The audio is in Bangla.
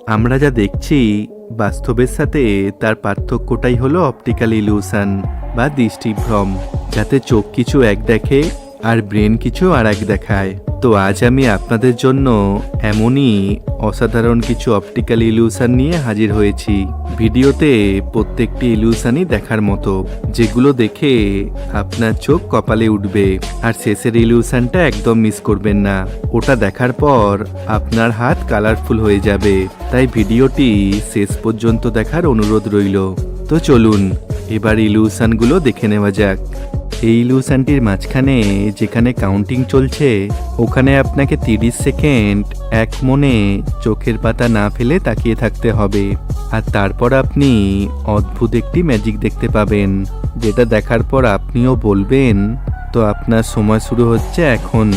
আমরা যা দেখছি বাস্তবের সাথে তার পার্থক্যটাই হলো অপটিক্যাল ইলিউশন বা দৃষ্টিভ্রম, যাতে চোখ কিছু এক দেখে আর ব্রেন কিছু আর এক দেখায়। তো আজ আমি আপনাদের জন্য এমনই অসাধারণ কিছু অপটিক্যাল ইলিউশন নিয়ে হাজির হয়েছি। ভিডিওতে প্রত্যেকটি ইলিউশনই দেখার মতো, যেগুলো দেখে আপনার চোখ কপালে উঠবে। আর শেষের ইলিউশনটা একদম মিস করবেন না, ওটা দেখার পর আপনার হাত কালারফুল হয়ে যাবে। তাই ভিডিওটি শেষ পর্যন্ত দেখার অনুরোধ রইল। তো চলুন এবার ইলিউশনগুলো দেখে নেওয়া যাক। এই ইলিউশনটির মাঝখানে যেখানে কাউন্টিং চলছে, ওখানে আপনাকে 30 সেকেন্ড এক মনে চোখের পাতা না ফেলে তাকিয়ে থাকতে হবে। আর তারপর আপনি অদ্ভুত একটি ম্যাজিক দেখতে পাবেন, যেটা দেখার পর আপনিও বলবেন, তো আপনার সময় শুরু হচ্ছে এখন।